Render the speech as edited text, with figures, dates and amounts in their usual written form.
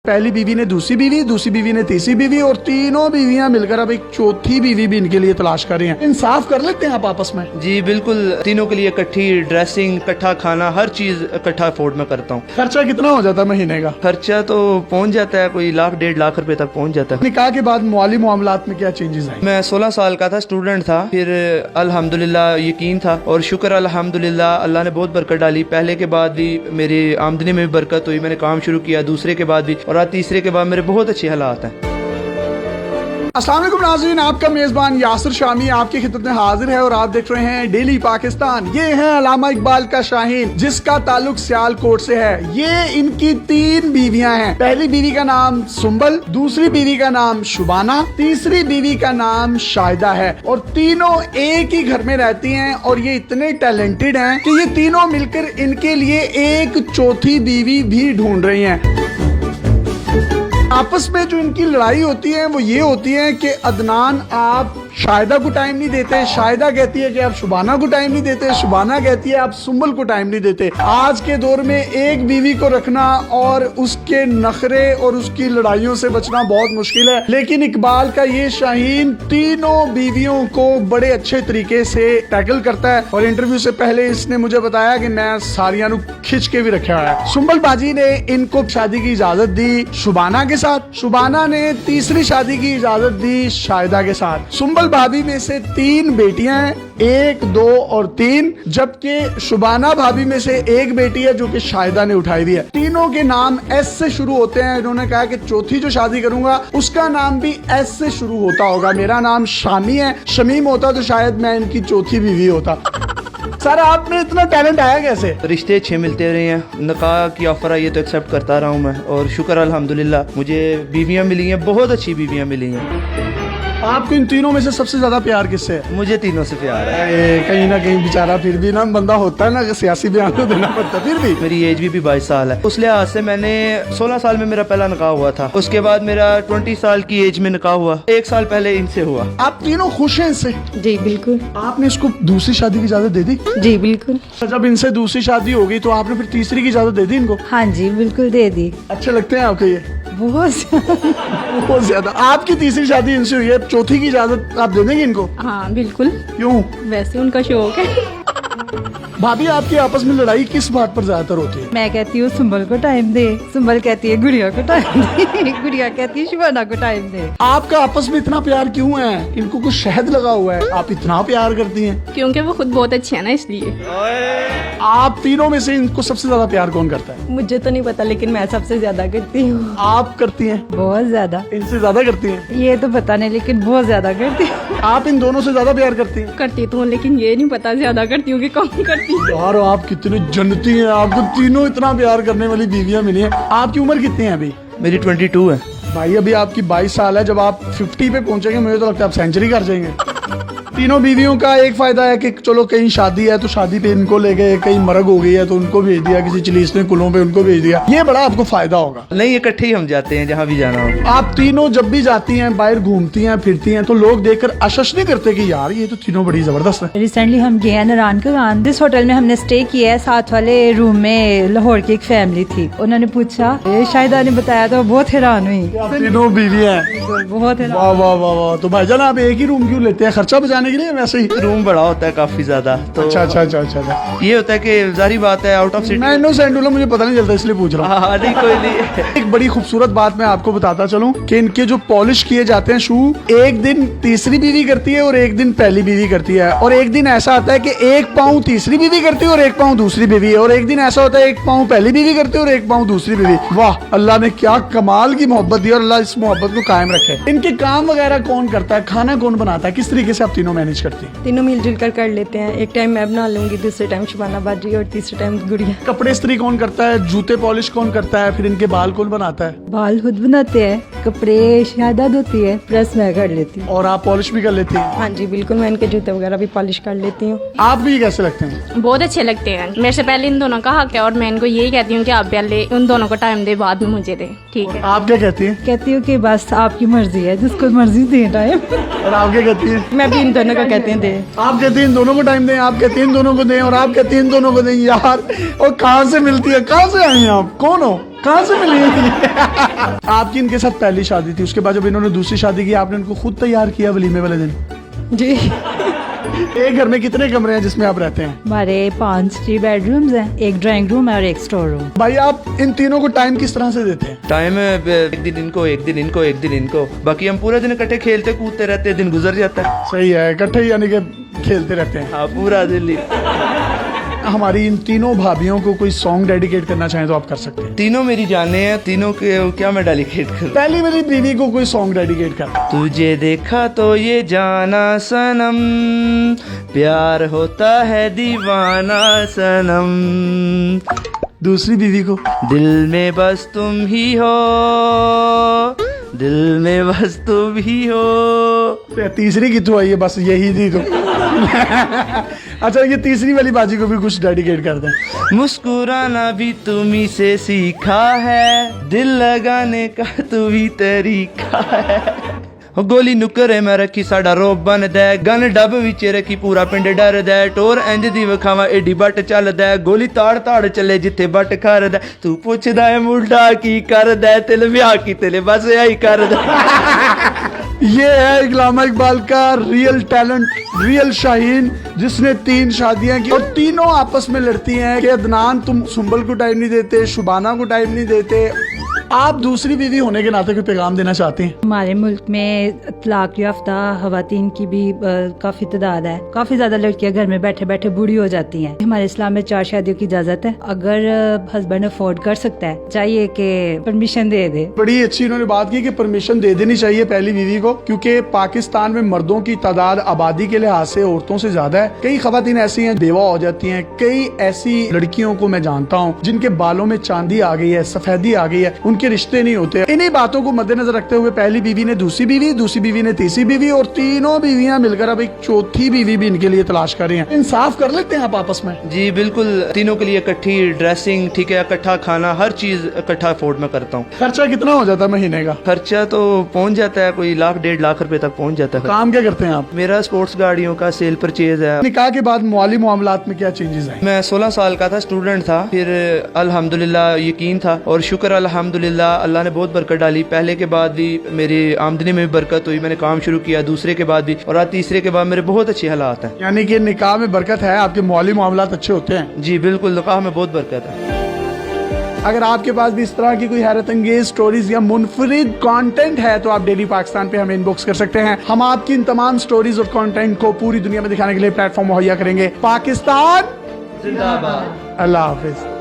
पहली बीवी ने दूसरी बीवी ने तीसरी बीवी और तीनों बीवियां मिलकर अब एक चौथी बीवी भी इनके लिए तलाश कर रही हैं। इंसाफ कर लेते हैं आप आपस में? जी बिल्कुल, तीनों के लिए इकट्ठी ड्रेसिंग, इकट्ठा खाना, हर चीज इकट्ठा अफोर्ड में करता हूँ। खर्चा कितना हो जाता है महीने का? खर्चा तो पहुँच जाता है कोई 1,00,000-1,50,000 रुपए तक पहुँच जाता है। निकाह के बाद माली मामलात में क्या चेंजेस आए? मैं 16 साल का था, स्टूडेंट था, फिर अल्हम्दुलिल्लाह यकीन था और शुक्र अल्हम्दुलिल्लाह अल्लाह ने बहुत बरकत डाली। पहले के बाद भी मेरी आमदनी में भी बरकत हुई, मैंने काम शुरू किया, दूसरे के बाद भी, और आज तीसरे के बाद मेरे बहुत अच्छे हालात हैं। अस्सलाम वालेकुम नाज़रीन, आपका मेज़बान यासिर शामी आपकी खिदमत में हाजिर है और आप देख रहे हैं डेली पाकिस्तान। ये है अल्लामा इकबाल का शाहीन, जिसका ताल्लुक सियालकोट से है। ये इनकी 3 बीवियां हैं। पहली बीवी का नाम सुंबल, दूसरी बीवी का नाम शुबाना, तीसरी बीवी का नाम शाहिदा है और तीनों एक ही घर में रहती हैं। और ये इतने टैलेंटेड हैं कि ये तीनों मिलकर इनके लिए एक चौथी बीवी भी ढूंढ रही हैं। आपस में जो इनकी लड़ाई होती है वो ये होती है कि अदनान आप शाहिदा को टाइम नहीं देते, शाहिदा कहती है कि आप शुबाना को टाइम नहीं देते, शुबाना कहती है आप सुंबल को टाइम नहीं देते। आज के दौर में एक बीवी को रखना और उसके नखरे और उसकी लड़ाइयों से बचना बहुत मुश्किल है, लेकिन इकबाल का ये शाहीन तीनों बीवियों को बड़े अच्छे तरीके से टैकल करता है। और इंटरव्यू से पहले इसने मुझे बताया कि मैं सारियां खिंच के भी रखा है। सुंबल बाजी ने इनको शादी की इजाजत दी शुबाना के साथ, शुबाना ने तीसरी शादी की इजाजत दी शाहिदा के साथ। सुंबल भाभी में से 3 बेटियां हैं, 1, 2 और 3, जबकि शुबाना भाभी में से 1 बेटी है जो कि शाहिदा ने उठाई दी है। तीनों के नाम एस से शुरू होते हैं। इन्होंने कहा कि चौथी जो शादी करूंगा उसका नाम भी एस से शुरू होता होगा। मेरा नाम शामी है, शमीम होता तो शायद मैं इनकी चौथी बीवी होता। सर आप में इतना टैलेंट आया कैसे? रिश्ते अच्छे मिलते रहे हैं, निकाह की ऑफर आई है तो एक्सेप्ट करता रहा हूँ मैं, और शुक्र अल्हम्दुलिल्लाह मुझे बीवियाँ मिली हैं, बहुत अच्छी बीवियाँ मिली हैं। आपको इन तीनों में से सबसे ज्यादा प्यार किससे है? मुझे तीनों से प्यार है। कहीं ना कहीं बेचारा फिर भी ना बंदा होता है ना कि सियासी बयान तो देना पड़ता है, फिर भी मेरी एज भी 22 साल है। उस लिहाज से मैंने 16 साल में मेरा पहला निकाह हुआ था, उसके बाद मेरा 20 साल की एज में निकाह हुआ, 1 साल पहले इनसे हुआ। आप तीनों खुश हैं इससे? जी बिल्कुल। आपने इसको दूसरी शादी की इजाजत दे दी? जी बिल्कुल। जब इनसे दूसरी शादी हो गई तो आपने फिर तीसरी की इजाजत दे दी इनको? हाँ जी बिल्कुल दे दी। अच्छे लगते हैं आपको ये? बहुत ज्यादा। आपकी तीसरी शादी इनसे हुई है, चौथी की इजाजत आप दे देंगे इनको? हाँ बिल्कुल। क्यों? वैसे उनका शौक है। भाभी आपकी आपस में लड़ाई किस बात पर ज्यादातर होती है? मैं कहती हूँ सुंबल को टाइम दे, सुंबल कहती है गुड़िया को टाइम दे, गुड़िया कहती है शुबाना को टाइम दे। आपका आपस में इतना प्यार क्यों है? इनको कुछ शहद लगा हुआ है, आप इतना प्यार करती हैं? क्योंकि वो खुद बहुत अच्छी है ना, इसलिए। आप तीनों में से इनको सबसे ज्यादा प्यार कौन करता है? मुझे तो नहीं पता, लेकिन मैं सबसे ज्यादा करती हूँ। आप करती हैं? बहुत ज्यादा। इनसे ज्यादा करती हैं? ये तो पता नहीं, लेकिन बहुत ज्यादा करती हूँ। आप इन दोनों से ज्यादा प्यार करती हैं? करती तो हूँ, लेकिन ये नहीं पता ज्यादा करती हूँ कि कम करती हूँ। यार आप कितनी जन्नती हैं, आपको तीनों इतना प्यार करने वाली बीवियां मिली हैं। आपकी उम्र कितनी है अभी? मेरी 22 है। भाई अभी आपकी 22 साल है, जब आप 50 पे पहुंचेंगे मुझे तो लगता है आप सेंचुरी कर जाएंगे। तीनों बीवियों का एक फायदा है कि चलो कहीं शादी है तो शादी पे इनको ले गए, कहीं मरग हो गई है तो उनको भेज दिया, किसी चिलीसने कुलों पे उनको भेज दिया। ये बड़ा आपको फायदा होगा। नहीं, इकट्ठे ही हम जाते हैं जहाँ भी जाना हो। आप तीनों जब भी जाती हैं, बाहर घूमती हैं, फिरती हैं, तो लोग देखकर आश्चर्य नहीं करते कि यार ये तो तीनों बड़ी जबरदस्त है? रिसेंटली हम गए हैं नारायण का, जिस होटल में हमने स्टे किया है, साथ वाले रूम में लाहौर की एक फैमिली थी। उन्होंने पूछा, शाहिदा ने बताया तो बहुत हैरान हुई। तीनों बीवी हैं? बहुत हैरान। वाह वाह वाह वाह। तो भाईजान आप एक ही रूम क्यों लेते हैं? खर्चा बचाने के लिए? वैसे ही रूम बड़ा होता है काफी ज्यादा, तो अच्छा। ये होता है कि जारी बात है आउट ऑफ सिटी। मैं इनोसेंट हूं, मुझे पता नहीं चलता इसलिए पूछ रहा हूँ। हाँ नहीं कोई नहीं। एक बड़ी खूबसूरत बात मैं आपको बताता चलूं कि इनके जो पॉलिश किए जाते हैं शू, एक दिन तीसरी बीवी करती है और एक दिन पहली बीवी करती है। और एक दिन ऐसा आता है कि 1 पाँव तीसरी बीवी करती है और 1 पाँव दूसरी बीवी है। और एक दिन ऐसा होता है 1 पाँव पहली बीवी करती है और 1 पाँव दूसरी बीवी। वाह, अल्लाह ने क्या कमाल की मोहब्बत दी और अल्लाह इस मोहब्बत को कायम रखे। इनके काम वगैरह कौन करता है? खाना कौन बनाता है? किस तरीके से आप तीनों मैनेज करती हैं? तीनों मिलजुल कर लेते हैं। एक टाइम मैं बना लूंगी, दूसरे टाइम शुबाना बाजी और तीसरे टाइम गुड़िया। कपड़े इस्त्री कौन करता है? जूते पॉलिश कौन करता है? फिर इनके बाल कौन बनाता है? बाल खुद बनाते हैं, कपड़े शाहिदा धोती है, प्रेस मैं कर लेती हूँ। और आप पॉलिश भी कर लेती हैं? हाँ जी बिल्कुल, मैं इनके जूते वगैरह भी पॉलिश कर लेती हूँ। आप भी कैसे लगते हैं? बहुत अच्छे लगते हैं। मेरे से पहले इन दोनों का हक है और मैं इनको यही कहती हूँ कि आप पहले उन दोनों को टाइम दे, बाद में मुझे दे। ठीक है। आप क्या कहती हैं? कहती हूँ कि बस आपकी मर्जी है, जिसको मर्जी दे टाइम। और आप क्या कहती हैं? मैं भी इन दोनों को कहते हैं दे। आप कहते हैं इन दोनों को टाइम दें, आप कहते हैं इन दोनों को दें, और आप कहते हैं इन दोनों को दें। यार और कहाँ से मिलती है, कहाँ से आई हैं आप, कौन हो, कहाँ से मिली आपकी इनके साथ पहली शादी थी, उसके बाद जब इन्होंने दूसरी शादी की आपने इनको खुद तैयार किया वलीमे वाले दिन? जी। एक घर में कितने कमरे हैं जिसमें आप रहते हैं? हमारे 5 बेडरूम्स हैं, एक ड्राइंग रूम है और एक स्टोर रूम। भाई आप इन तीनों को टाइम किस तरह से देते हैं? टाइम एक दिन इनको, एक दिन इनको, एक दिन इनको, बाकी हम पूरे दिन इकट्ठे खेलते कूदते रहते हैं, दिन गुजर जाता है। सही है, इकट्ठे यानी कि खेलते रहते हैं। हाँ, पूरा दिन ही। हमारी इन तीनों भाभियों को कोई सॉन्ग डेडिकेट करना चाहें तो आप कर सकते हैं। तीनों मेरी जाने हैं, तीनों के क्या मैं डेडिकेट करूं? पहली मेरी बीवी को कोई सॉन्ग डेडिकेट कर। तुझे देखा तो ये जाना सनम, प्यार होता है दीवाना सनम, दूसरी बीवी को दिल में बस तुम ही हो, दिल में बस तुम ही हो। तीसरी की तो आई है, बस यही थी तो अच्छा ये तीसरी वाली बाजी को भी कुछ डेडिकेट कर दें। मुस्कुराना भी तुम्ही से सीखा है, दिल लगाने का तू भी तरीका है। गोली नुकरे मैं रखी साडा रोब बन दे, गन डब विच रखी पूरा पिंड डर दे, टोर इंज दी विखावा एडी बट चल दे, गोली ताड़ ताड़ चले जिथे बट कर दे, तू पुछदा है मुंडा की कर दे, तिल ब्याह की तिल बस यही कर दे। ये है इकलामा इकबाल का रियल टैलेंट, रियल शाहीन, जिसने 3 शादियां की और तीनों आपस में लड़ती हैं कि अदनान तुम सुंबल को टाइम नहीं देते, शुबाना को टाइम नहीं देते। आप दूसरी बीवी होने के नाते कोई पैगाम देना चाहते हैं? हमारे मुल्क में तलाक याफ्ता खवातीन की भी काफी तादाद है। काफी ज्यादा लड़कियां घर में बैठे बैठे बूढ़ी हो जाती हैं। हमारे इस्लाम में 4 शादियों की इजाजत है। अगर हस्बैंड अफोर्ड कर सकता है, चाहिए कि परमिशन दे दे। बड़ी अच्छी इन्होंने बात की कि परमिशन दे देनी चाहिए पहली बीवी को, क्योंकि पाकिस्तान में मर्दों की तादाद आबादी के लिहाज से औरतों से ज्यादा है। कई खवातीन ऐसी हैं बेवा हो जाती हैं, कई ऐसी लड़कियों को मैं जानता हूँ जिनके बालों में चांदी आ गई है, सफेदी आ गई है, उनके रिश्ते नहीं होते। इन्हीं बातों को मद्देनजर रखते हुए पहली बीवी ने दूसरी बीवी, दूसरी बीवी ने तीसरी बीवी, और तीनों बीवियां मिलकर अब एक चौथी बीवी भी इनके लिए तलाश कर रही हैं। इंसाफ कर लेते हैं आप आपस में? जी बिल्कुल, तीनों के लिए इकट्ठी ड्रेसिंग, ठीक है, इकट्ठा खाना, हर चीज इकट्ठा अफोर्ड में करता हूँ। खर्चा कितना हो जाता है महीने का? खर्चा तो पहुँच जाता है कोई 1 1.5 लाख रुपए तक पहुँच जाता है। काम क्या करते हैं आप? मेरा स्पोर्ट्स गाड़ियों का सेल परचेज है। निकाह के बाद माली मामलात में क्या चेंजेस आए? मैं 16 साल का था, स्टूडेंट था, फिर अल्हम्दुलिल्लाह यकीन था और शुक्र अल्हम्दुलिल्लाह अल्लाह ने बहुत बरकत डाली। पहले के बाद भी मेरी आमदनी में भी बरकत हुई, मैंने काम शुरू किया, दूसरे के बाद भी, और आज तीसरे के बाद मेरे बहुत अच्छे हालात हैं। यानी कि निकाह में बरकत है, आपके माली मामलात अच्छे होते हैं? जी बिल्कुल, निकाह में बहुत बरकत है। अगर आपके पास भी इस तरह की कोई हैरत अंगेज स्टोरीज या मुनफरिद कंटेंट है तो आप डेली पाकिस्तान पे हमें इनबॉक्स कर सकते हैं। हम आपकी इन तमाम स्टोरीज और कंटेंट को पूरी दुनिया में दिखाने के लिए प्लेटफॉर्म मुहैया करेंगे। पाकिस्तान जिंदाबाद। अल्लाह हाफिज।